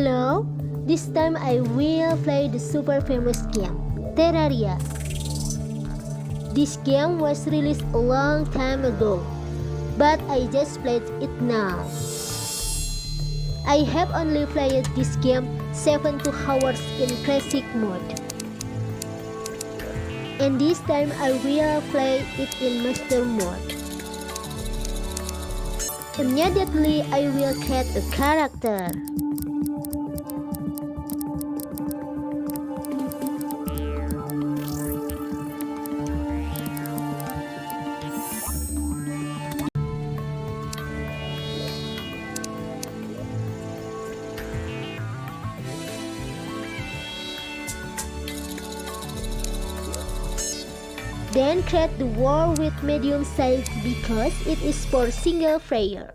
Hello, this time I will play the super famous game, Terraria. This game was released a long time ago, but I just played it now. I have only played this game 72 hours in classic mode. And this time I will play it in master mode. Immediately I will create a character. Then create the world with medium size because it is for single player.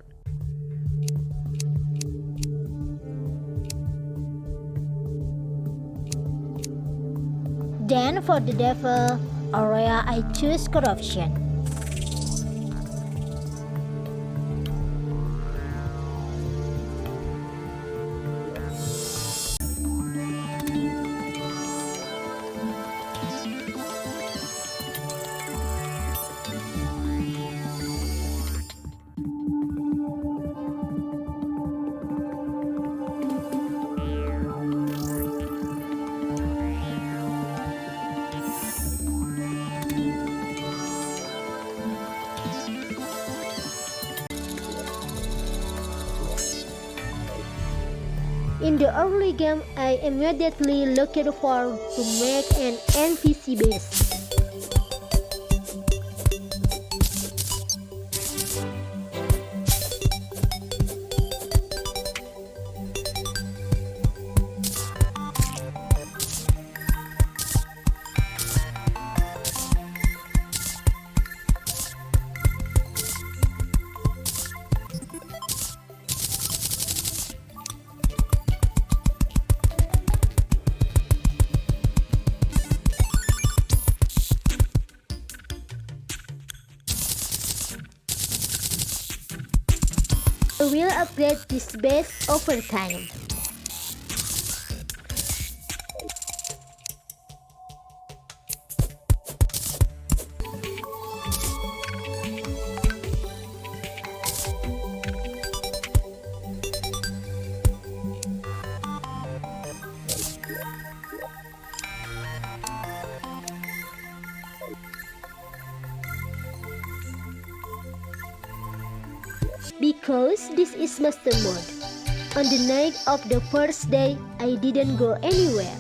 Then for the devil area I choose corruption. In the early game, I immediately looked for to make an NPC base. I will upgrade this base over time. Because this is master mode. On the night of the first day, I didn't go anywhere.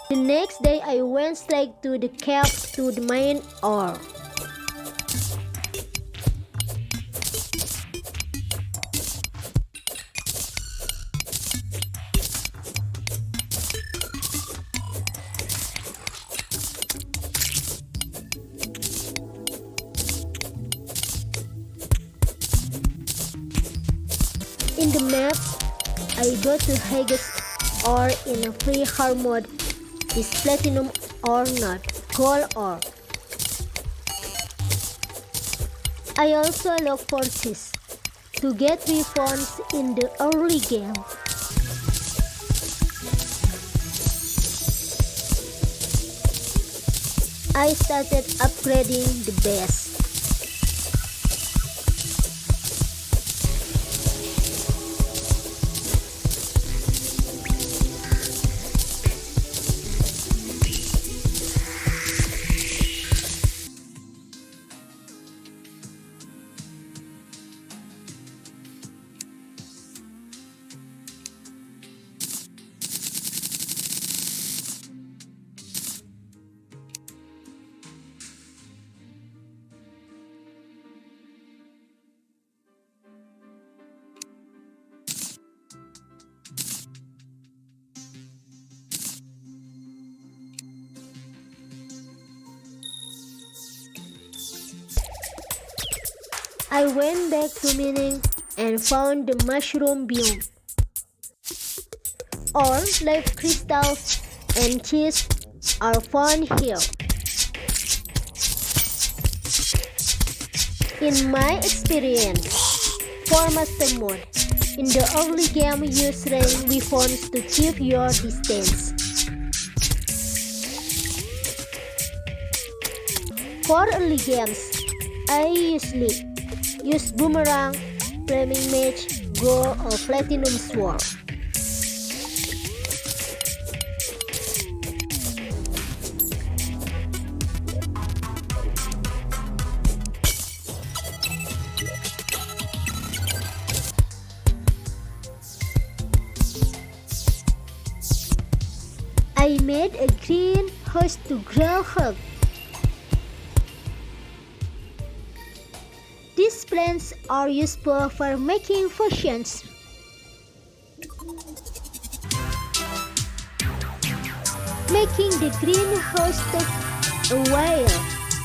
The next day, I went straight to the cave to the main ore. In the map, I go to highest ore in a Pre-Hardmode. Is platinum or not? Gold or? I also look for this to get weapons in the early game. I started upgrading the base. I went back to mining and found the mushroom biome. Or life crystals and cheese are found here. In my experience, for Master Mode, in the early game use range weapons to keep your distance. For early games, I usually use boomerang, flaming mage, gold or platinum sword. I made a green host to grow herb. These plants are useful for making potions. Making the greenhouse took a while,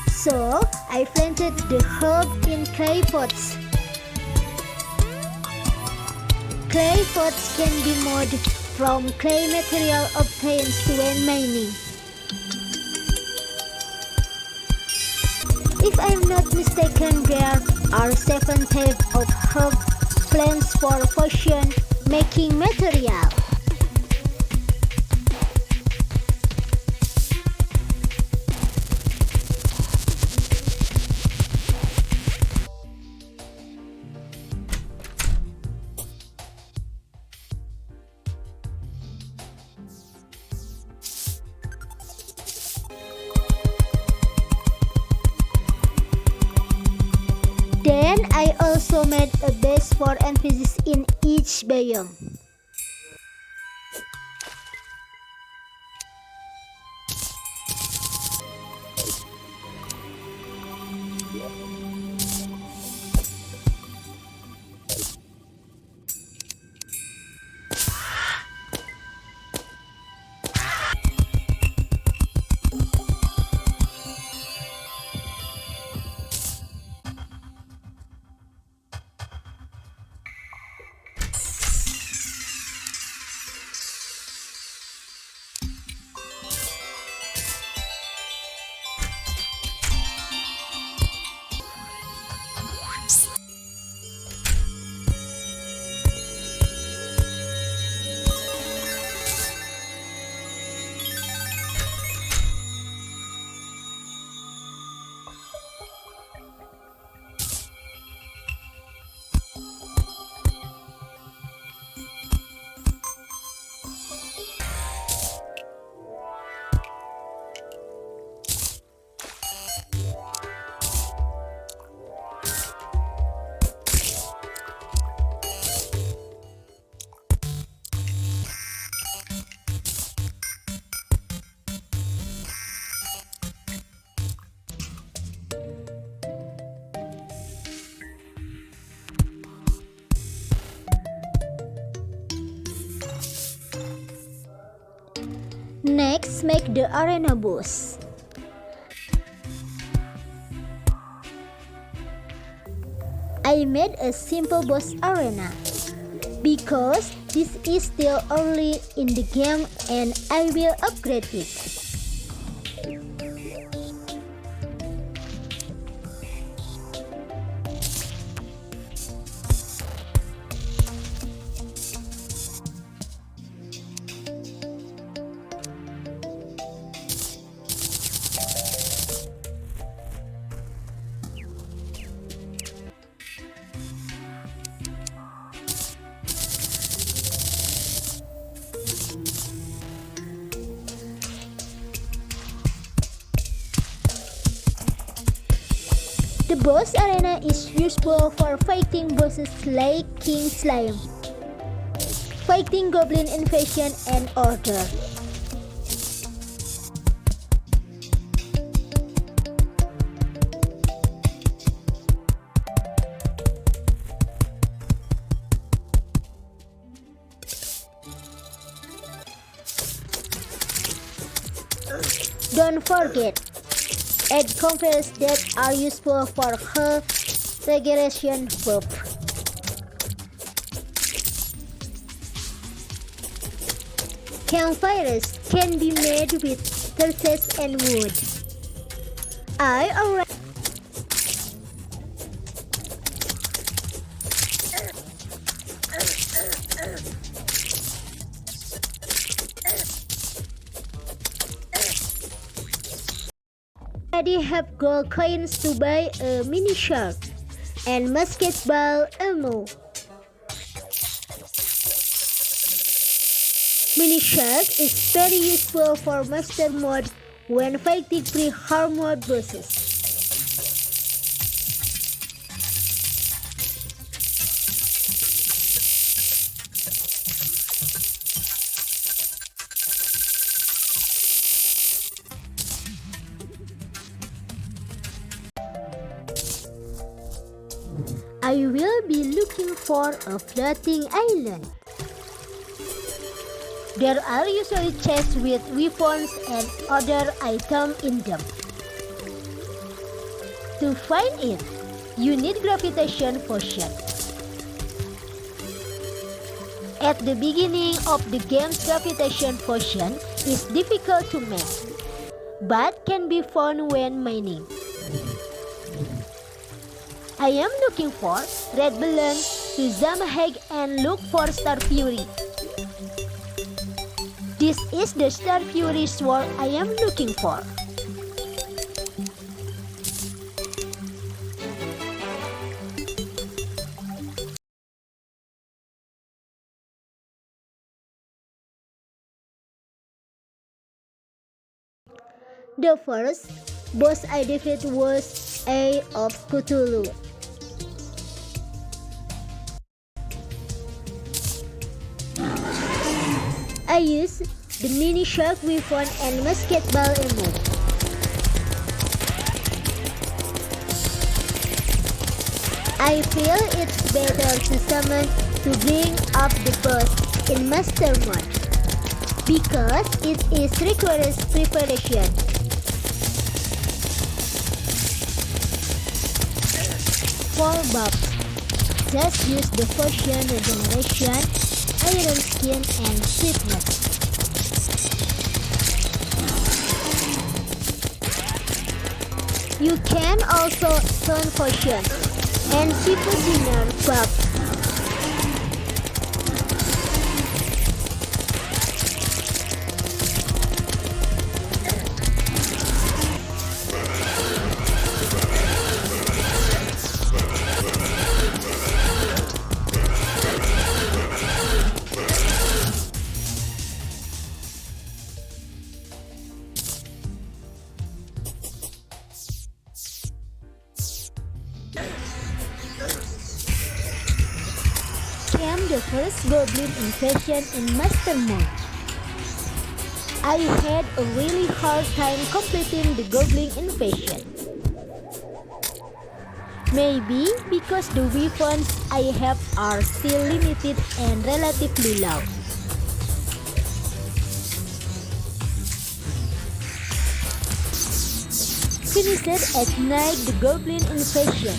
so I planted the herb in clay pots. Clay pots can be made from clay material obtained when mining. If I'm not mistaken, there are 7 types of herb plants for potion making material. Then I also made a base for NPCs in each biome. Next, make the arena boss. I made a simple boss arena because this is still early in the game and I will upgrade it. The boss arena is useful for fighting bosses like King Slime, fighting Goblin Invasion and Order. Don't forget, add confidence that are useful for her regeneration buff. Campfires can be made with torches and wood. I already have gold coins to buy a mini shark and musket ball ammo. Mini shark is very useful for master mode when fighting pre-Hardmode bosses. I will be looking for a floating island. There are usually chests with weapons and other items in them. To find it, you need gravitation potion. At the beginning of the game's gravitation potion is difficult to make, but can be found when mining. I am looking for red balloon to Zamaheg and look for Star Fury. This is the Star Fury sword I am looking for. The first boss I defeated was A of CTHULHU. I used the mini shark weapon and musket ball ammo. I feel it's better to summon to bring up the boss in master mode because it requires preparation. For buffs, just use the potion regeneration, iron skin, and swiftness. You can also turn potion and super dinner buff. Came the first Goblin Invasion in Master Mode. I had a really hard time completing the Goblin Invasion. Maybe because the weapons I have are still limited and relatively low. Finished at night the Goblin Invasion.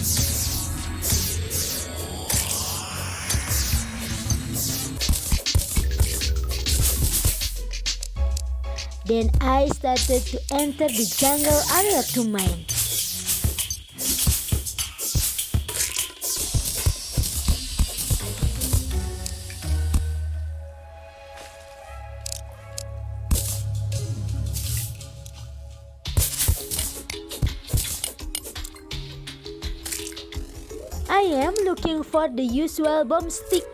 Then I started to enter the jungle area to mine. I am looking for the usual bomb stick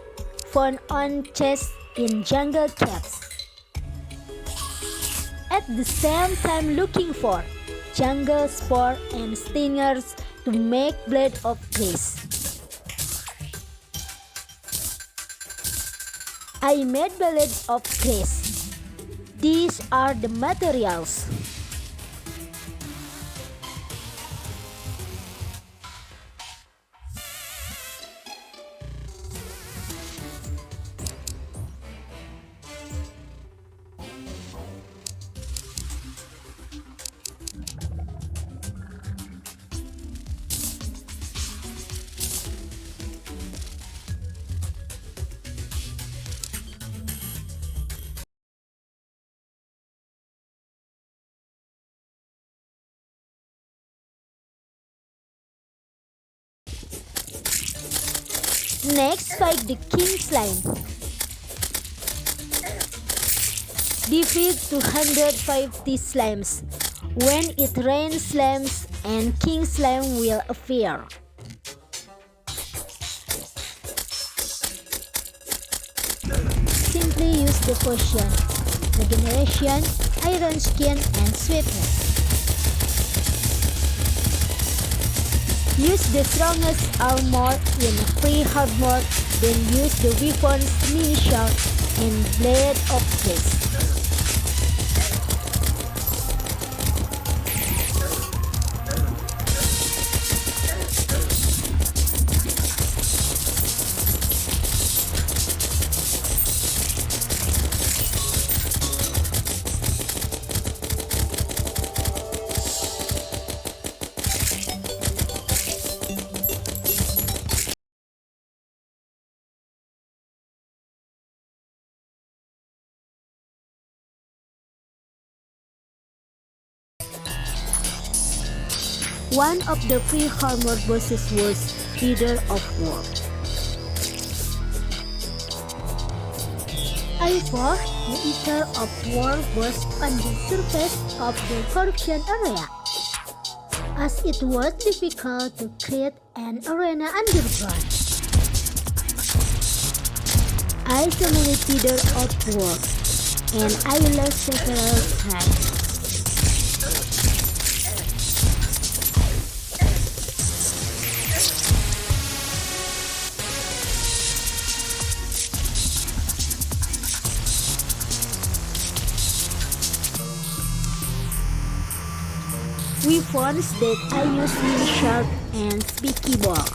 found on chests in jungle caves. At the same time looking for jungle spore and stingers to make blade of grace. I made blade of grace. These are the materials. Next, fight the King Slime. Defeat 250 slimes. When it rains slimes and King Slime will appear. Simply use the potion, regeneration, iron skin, and swiftness. Use the strongest armor in Pre-Hardmode, then use the weapons mini shot and blade of grace. One of the Pre-Hardmode bosses was Eater of War. I fought the Eater of War boss on the surface of the corruption area, as it was difficult to create an arena underground. I summoned Eater of War, and I lost several times. Weapons that I use mini shark and spiky ball.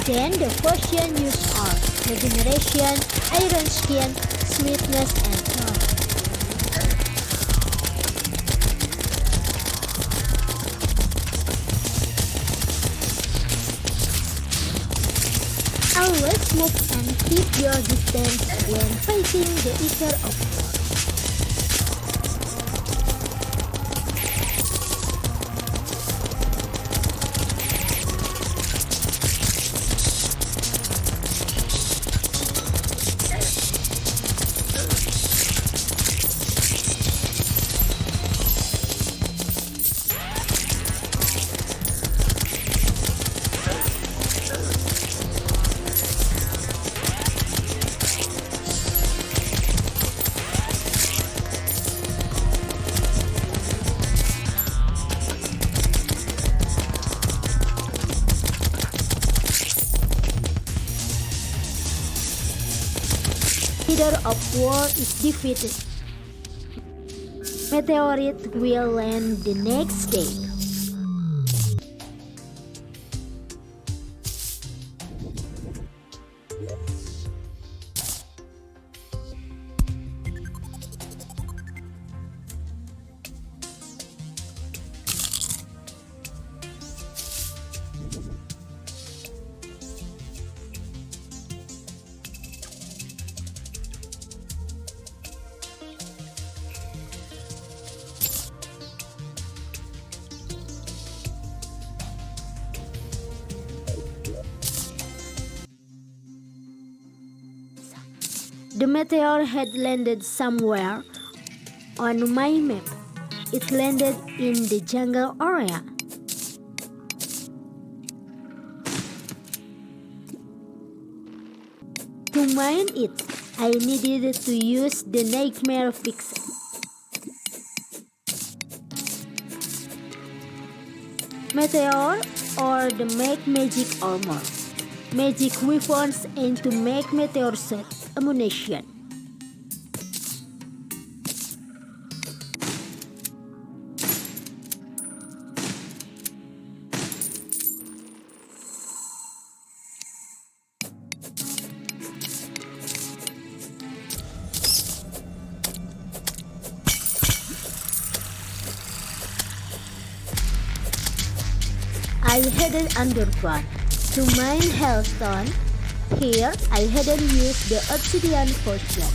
Then the potion used are regeneration, iron skin, sweetness, and health. Always move and keep your distance when fighting the Eater of War. Eater of War is defeated. Meteorite will land the next day. The meteor had landed somewhere on my map. It landed in the jungle area. To mine it, I needed to use the nightmare fix. Meteor or the make magic armor. Magic weapons aim to make meteor set ammunition. I headed underground to mine hellstone. Here, I hadn't used the obsidian potion,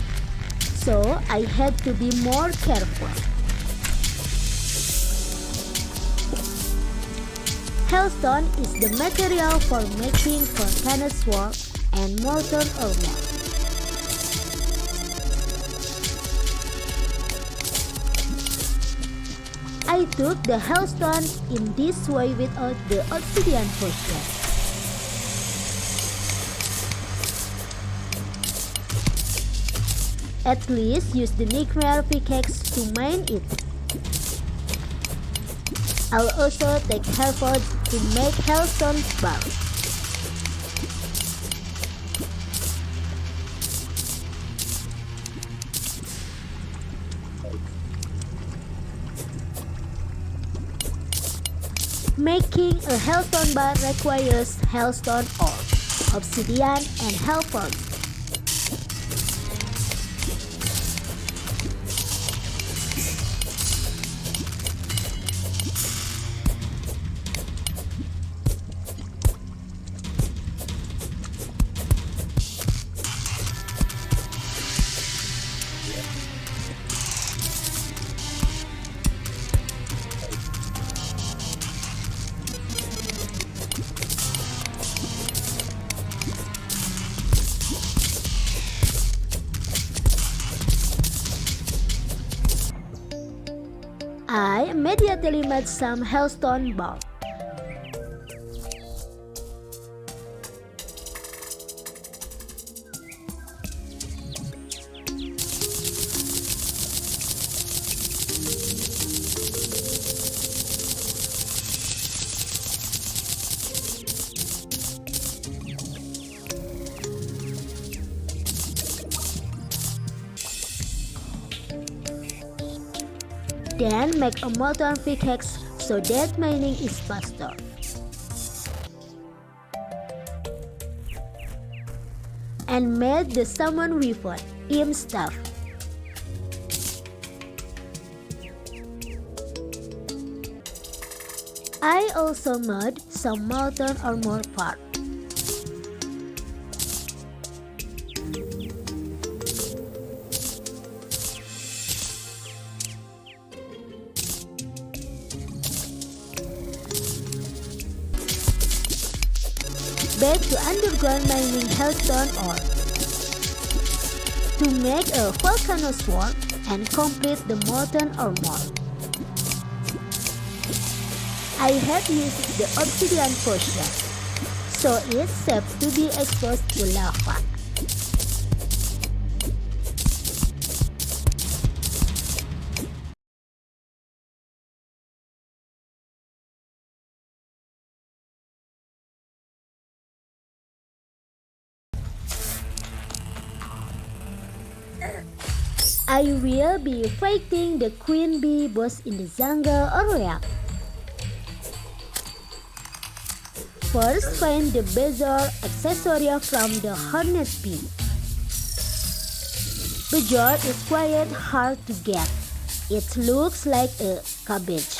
so I had to be more careful. hellstone is the material for making volcanic sword and molten armor. I took the hellstone in this way without the obsidian potion. At least use the nuclear pickaxe to mine it. I'll also take Herbal to make hellstone bar. Making a hellstone bar requires hellstone ore, obsidian, and Herbal. I immediately made some hellstone bar. Then make a molten pickaxe so that mining is faster. And made the summon weapon, Imp Staff. I also made some molten armor part. Back to underground mining hellstone ore to make a volcano sword and complete the molten armor. I have used the obsidian potion, so it's safe to be exposed to lava. I will be fighting the queen bee boss in the jungle area. First, find the bezoar accessory from the hornet bee. Bezoar is quite hard to get. It looks like a cabbage.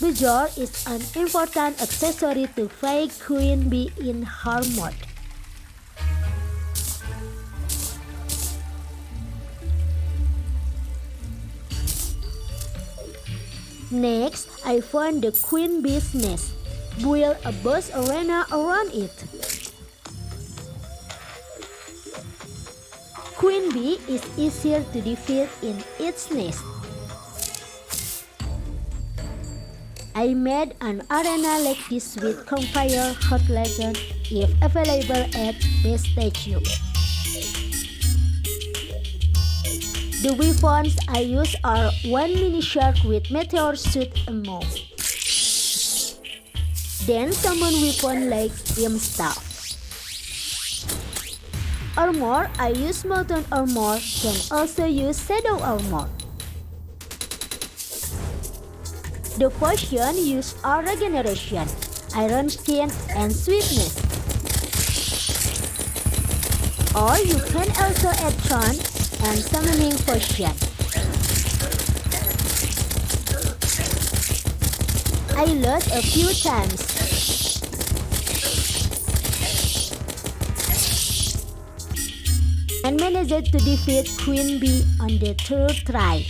Bezoar is an important accessory to fight queen bee in hard mode. Next, I found the queen bee's nest. Build a boss arena around it. Queen bee is easier to defeat in its nest. I made an arena like this with campfire hot legend if available at the statue. The weapons I use are one mini shark with meteor suit ammo. Then summon weapon like Imp Staff. Armor, I use molten armor, can also use shadow armor. The potion use our regeneration, iron skin, and sweetness. Or you can also add charm and summoning potion. I load a few times. And managed to defeat Queen Bee on the third try.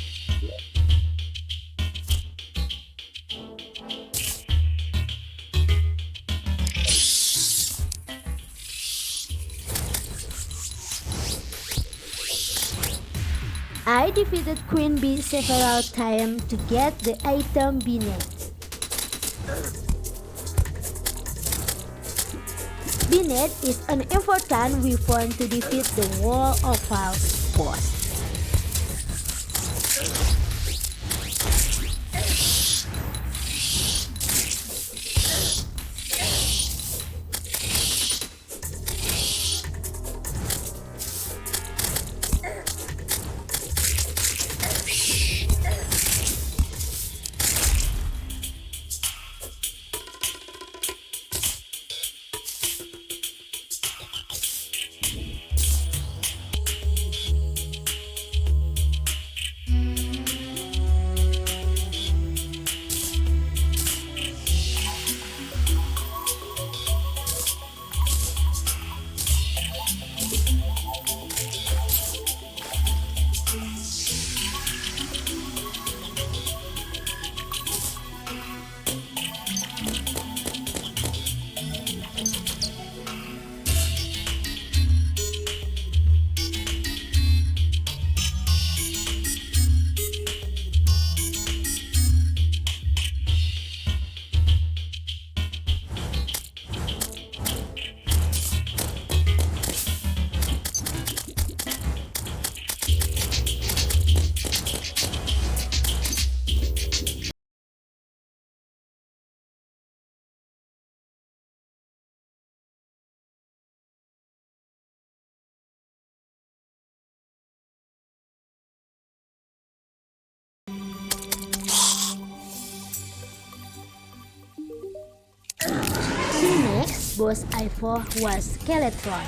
I defeated Queen Bee several times to get the item Binet. Binet is an important weapon to defeat the Wall of Falls boss. The next boss I fought was Skeleton.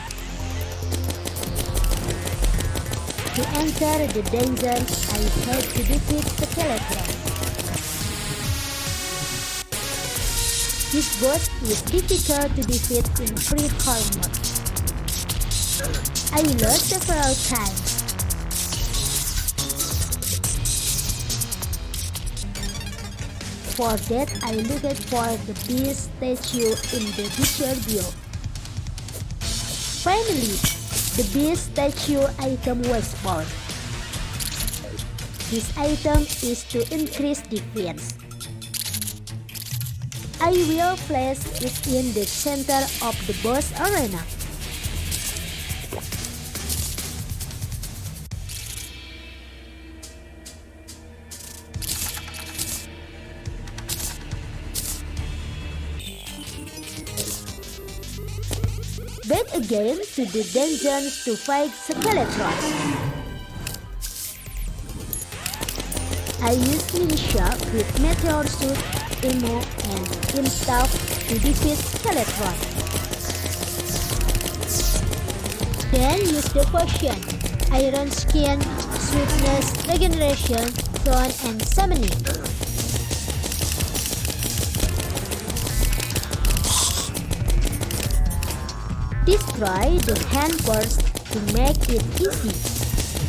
To enter the dungeon, I had to defeat Skeleton. This boss is difficult to defeat in Pre-Hardmode. I lost several times. For that, I looked for the beast statue in the Desert Biome. Finally, the beast statue item was found. This item is to increase defense. I will place it in the center of the boss arena. Back again to the dungeons to fight Skeleton. I use mini shop with Meteor suit, ammo, and Imp Staff to defeat Skeleton. Then use the potion, Iron Skin, Swiftness, Regeneration, Thorn, and Summoning. Destroy the hand burst to make it easy.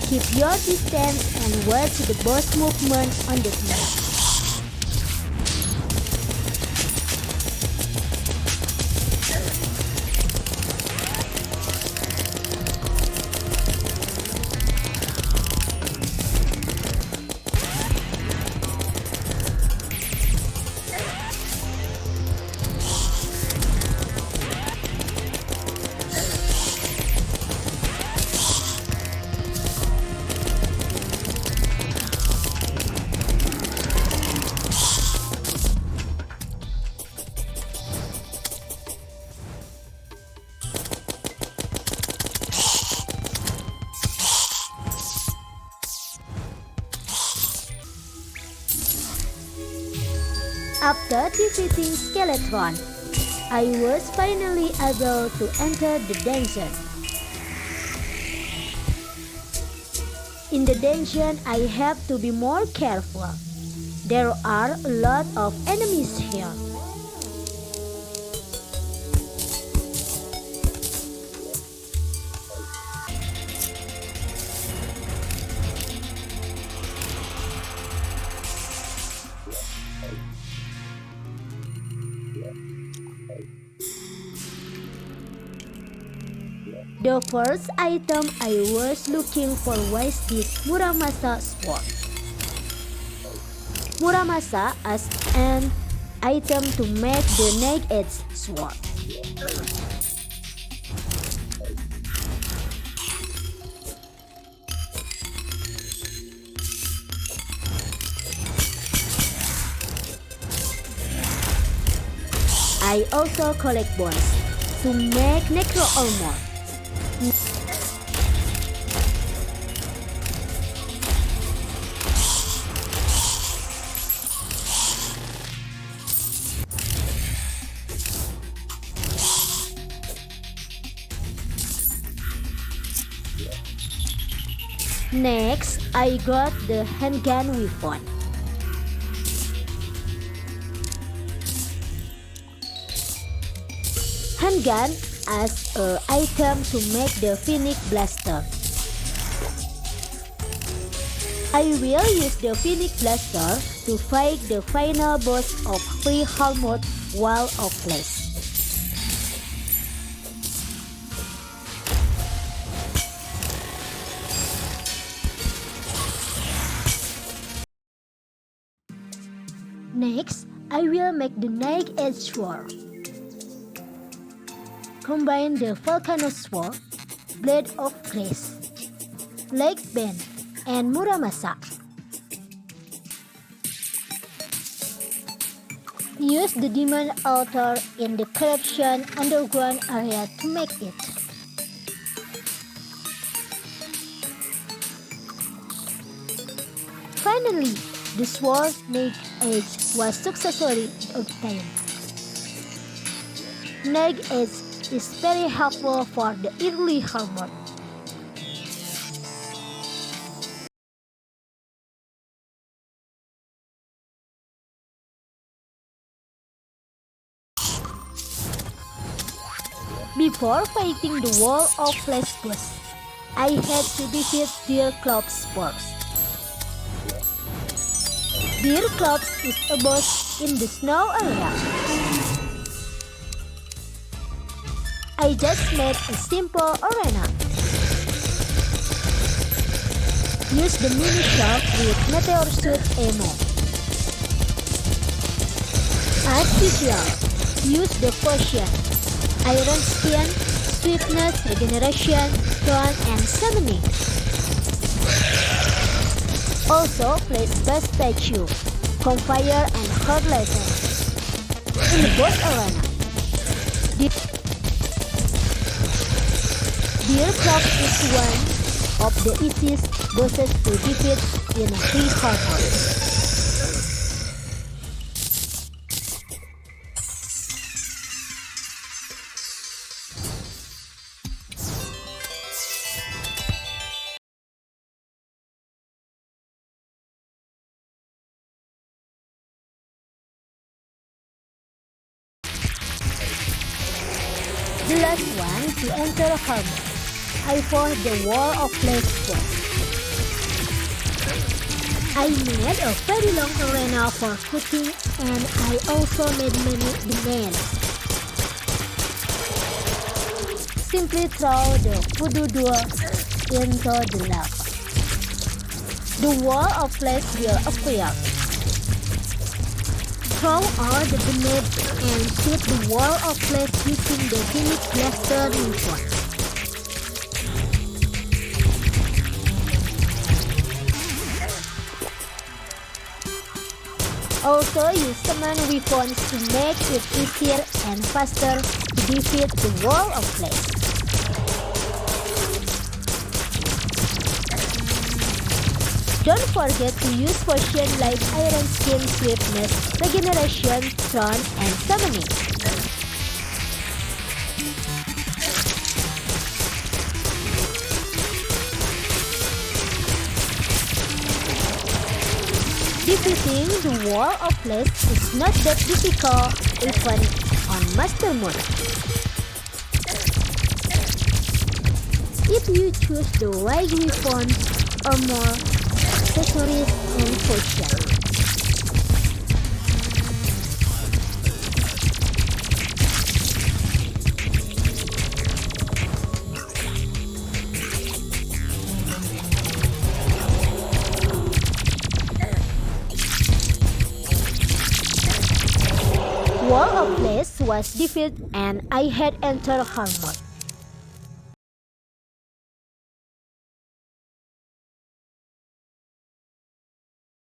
Keep your distance and watch the boss movement on the map. After defeating Skeleton, I was finally able to enter the dungeon. In the dungeon, I have to be more careful. There are a lot of enemies here. The first item I was looking for was this Muramasa sword. Muramasa as an item to make the naked sword. I also collect bones to make necro armor. Next, I got the handgun weapon. Handgun as an item to make the Phoenix Blaster. I will use the Phoenix Blaster to fight the final boss of Pre-Hardmode Wall of Flesh. Next, I will make the Naked Edge Sword. Combine the Volcano Sword, Blade of Grace, Lake Bend, and Muramasa. Use the Demon Altar in the Corruption Underground area to make it. Finally, the sword Naked Edge was successfully obtained. Naked Edge is very helpful for the early Hardmode. Before fighting the Wall of Flesh boss, I had to defeat DEERCLOPS first. DEERCLOPS is a boss in the snow area. I just made a simple arena. Use the mini shop with meteor suit ammo. As usual, use the potion, Iron Skin, Swiftness, Regeneration, Throne, and Summoning. Also place Best Statue, Campfire, and Hard Lesson in the boss arena. DEERCLOPS is one of the easiest bosses to defeat in Pre-Hardmode. The last one to enter Herbal. I fought the Wall of Flesh boss. I made a very long arena for cooking, and I also made many demands. Simply throw the voodoo door into the lava. The Wall of Flesh will appear. Throw all the grenades and shoot the Wall of Flesh using the Phoenix Blaster weapon. Also use summon weapons to make it easier and faster to defeat the Wall of Flesh. Don't forget to use potions like Iron Skin, Swiftness, Regeneration, Throne, and Summoning. Defeating the Wall of Flesh is not that difficult even on Master Mode. If you choose the right weapons, armor, accessories, and potions. Wall of Flesh was defeated and I had entered hard mode.